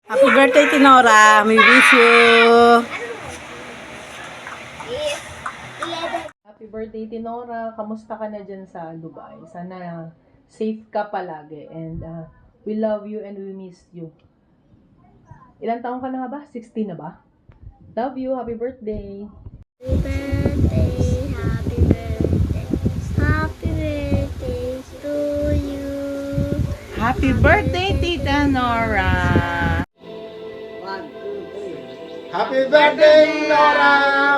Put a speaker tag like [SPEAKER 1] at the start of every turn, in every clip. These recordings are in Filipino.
[SPEAKER 1] Happy birthday, Tinora. We wish you.
[SPEAKER 2] Happy birthday, Tinora. Kamusta ka na dyan sa Dubai? Sana safe ka palagi. And we love you and we miss you. Ilang taong ka na nga ba? 16 na ba? Love you. Happy birthday.
[SPEAKER 3] Happy birthday, happy birthday to you.
[SPEAKER 1] Happy birthday, Tita Nora.
[SPEAKER 4] Happy birthday, Nora!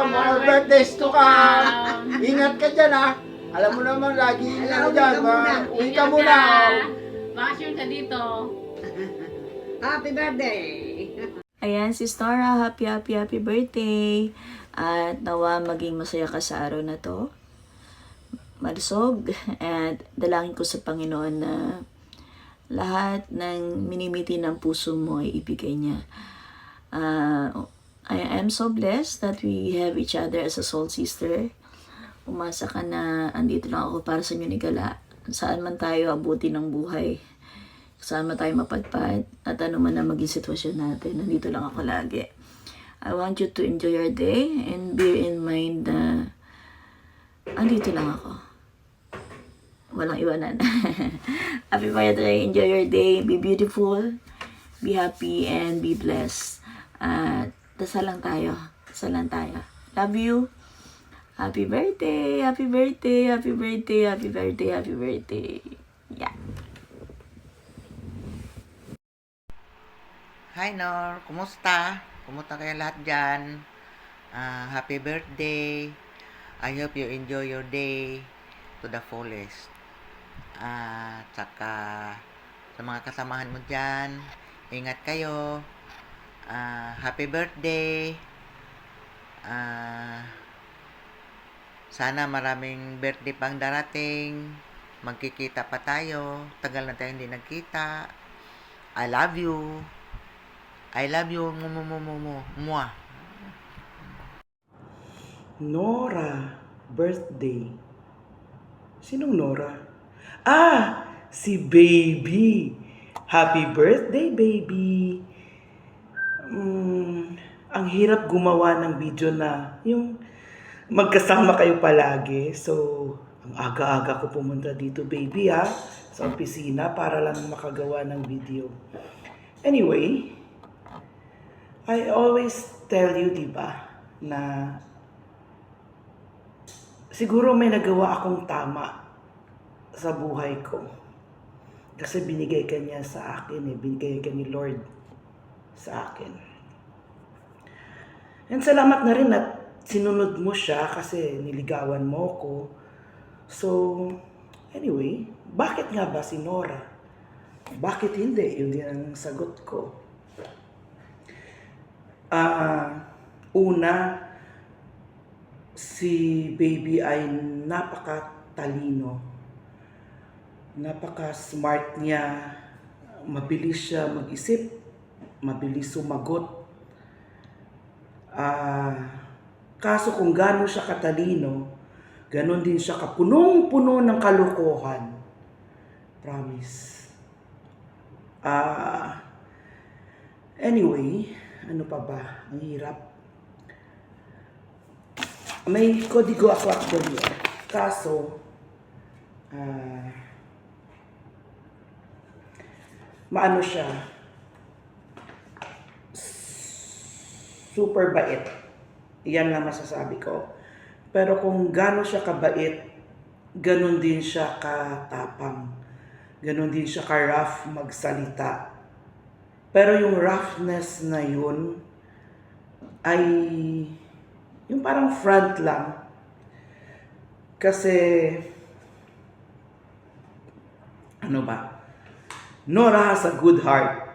[SPEAKER 4] More birthdays to come! Ingat ka dyan, ha? Alam mo naman, lagi ano dyan, uwi ka muna.
[SPEAKER 5] Bakasyon ka dito.
[SPEAKER 6] Happy birthday!
[SPEAKER 7] Ayan, Sis Nora, happy birthday. At nawa maging masaya ka sa araw na to. Malusog. At dalangin ko sa Panginoon na lahat ng minimiti ng puso mo ay ibigay niya. I am so blessed that we have each other as a soul sister. Umasa ka na andito lang ako para sa inyo ni Gala. Saan man tayo abuti ng buhay. Saan man tayo mapadpad. At ano man na maging sitwasyon natin. Nandito lang ako lagi. I want you to enjoy your day and bear in mind na andito lang ako. Walang iwanan. Happy birthday. Enjoy your day. Be beautiful. Be happy and be blessed. At dasal lang tayo. Dasal lang tayo. Love you. Happy birthday. Happy birthday. Happy birthday. Happy birthday. Happy birthday. Yeah.
[SPEAKER 8] Hi Nor, kumusta? Kumusta kayo lahat dyan? Happy birthday. I hope you enjoy your day to the fullest. Tsaka sa mga kasamahan mo dyan, ingat kayo. Happy birthday. Sana maraming birthday pang darating. Magkikita pa tayo. Tagal na tayo hindi nagkita. I love you. I love you. Mwah.
[SPEAKER 9] Nora, birthday. Sinong Nora? Si Baby. Happy birthday, Baby. Ang hirap gumawa ng video na yung magkasama kayo palagi. So, ang aga-aga ko pumunta dito, Baby, sa opisina para lang makagawa ng video. Anyway, I always tell you, diba, na siguro may nagawa akong tama sa buhay ko. Kasi binigay ka niya sa akin, binigay ka ni Lord sa akin. And salamat na rin at sinunod mo siya kasi niligawan mo ko. So, anyway, bakit nga ba si Nora? Bakit hindi? Yun din ang sagot ko. Una, si Baby ay napakatalino. Napaka-smart niya. Mabilis siya mag-isip. Mabilis sumagot. Kaso kung gano'n siya katalino, gano'n din siya kapunong-puno ng kalokohan. Promise. Anyway, ano pa ba? Ang hirap. May kodigo ako actually. Kaso, maano siya? Super bait. Yan lang masasabi ko. Pero kung gano'n siya kabait, gano'n din siya katapang. Gano'n din siya ka-rough magsalita. Pero yung roughness na yun ay yung parang front lang. Kasi ano ba? Nora has a good heart.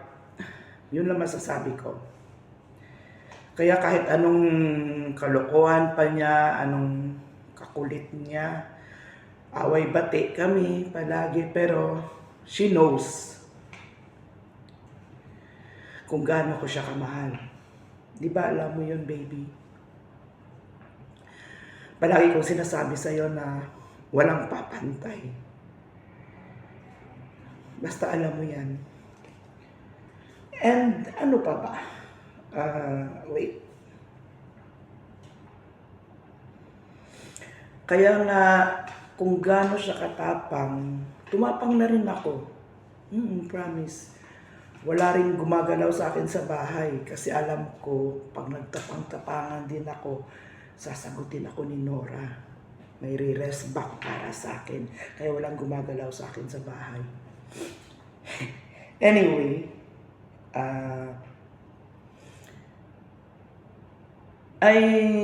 [SPEAKER 9] Yun lang masasabi ko. Kaya kahit anong kalokohan pa niya, anong kakulit niya, away-bati kami palagi, pero she knows kung gaano ko siya kamahal. Di ba alam mo yun, baby? Palagi kong sinasabi sa'yo na walang papantay. Basta alam mo yan. And ano pa ba? Wait. Kaya nga, kung gaano siya katapang, tumapang na rin ako. Promise. Wala rin gumagalaw sa akin sa bahay kasi alam ko, pag nagtapang-tapangan din ako, sasagutin ako ni Nora. May re-rest back para sa akin. Kaya walang gumagalaw sa akin sa bahay. Anyway,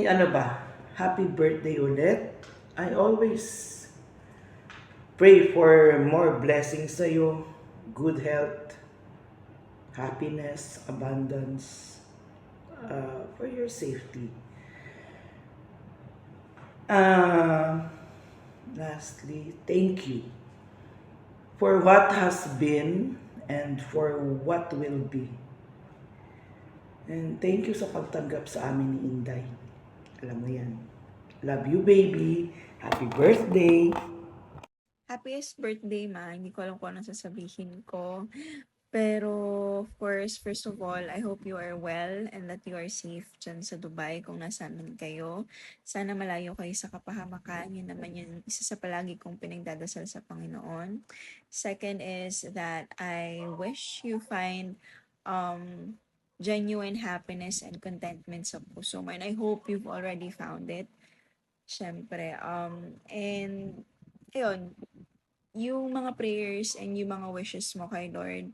[SPEAKER 9] ano ba? Happy birthday ulit. I always pray for more blessings sa'yo, good health, happiness, abundance, for your safety. Lastly, thank you for what has been and for what will be. And thank you sa pagtanggap sa amin ni Inday. Alam mo yan. Love you, baby. Happy birthday.
[SPEAKER 7] Happiest birthday, ma. Hindi ko alam kung anong sasabihin ko. Pero first of all, I hope you are well and that you are safe dyan sa Dubai kung nasaan man kayo. Sana malayo kayo sa kapahamakan. Yun naman yung isa sa palagi kong pinagdadasal sa Panginoon. Second is that I wish you find genuine happiness and contentment sa puso mo. And I hope you've already found it. Siyempre. And, ayun, yung mga prayers and yung mga wishes mo kay Lord,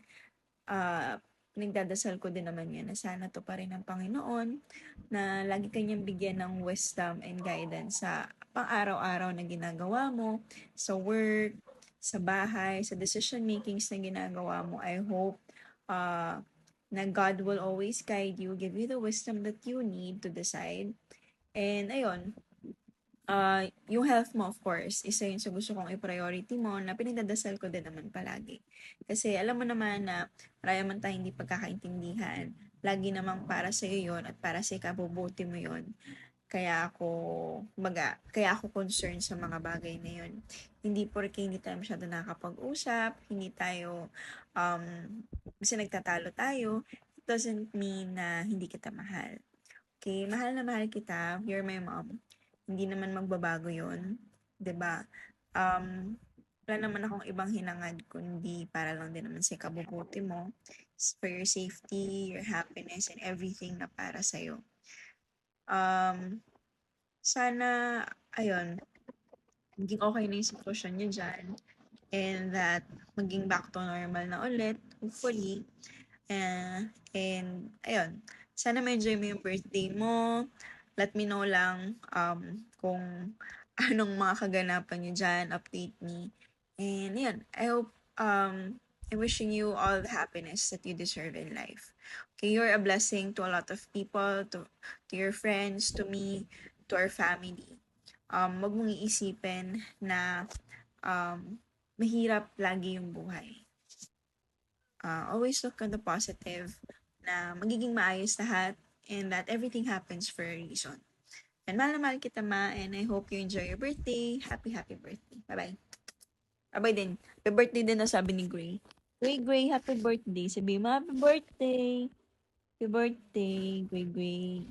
[SPEAKER 7] pinagdadasal ko din naman yan na sana to pa rin ng Panginoon, na lagi kanyang bigyan ng wisdom and guidance sa pang-araw-araw na ginagawa mo, sa work, sa bahay, sa decision makings na ginagawa mo. I hope na God will always guide you, give you the wisdom that you need to decide. And ayun, yung health mo, of course, isa yun sa gusto kong i-priority mo na pinagdadasal ko din naman palagi. Kasi alam mo naman na marami man tayong hindi pagkakaintindihan. Lagi namang para sa iyo yun at para sa ikabubuti mo yun. Kaya ako concerned sa mga bagay na yun. Hindi porke hindi tayo masyado nakakapag-usap, hindi tayo, kasi nagtatalo tayo, it doesn't mean na hindi kita mahal. Okay, mahal na mahal kita, you're my mom. Hindi naman magbabago yun, 'di ba? Wala naman akong ibang hinangad kundi para lang din naman sa ikabubuti mo, for your safety, your happiness, and everything na para sa'yo. Sana, ayun, maging okay na yung sitwasyon niyo dyan, and that maging back to normal na ulit, hopefully. And ayun, sana ma-enjoy mo yung birthday mo. Let me know lang kung anong mga kaganapan nyo dyan. Update me. And yun, I hope, I'm wishing you all the happiness that you deserve in life. Okay, you're a blessing to a lot of people, to your friends, to me, to our family. Wag mong iisipin na mahirap lagi yung buhay. Always look on the positive na magiging maayos lahat and that everything happens for a reason. And mahal na mahal kita, ma, and I hope you enjoy your birthday. Happy birthday. Bye-bye. Bye-bye din. Happy birthday din na sabi ni Gray. Gray, happy birthday. Sabi mo, happy birthday. Happy birthday, Gray.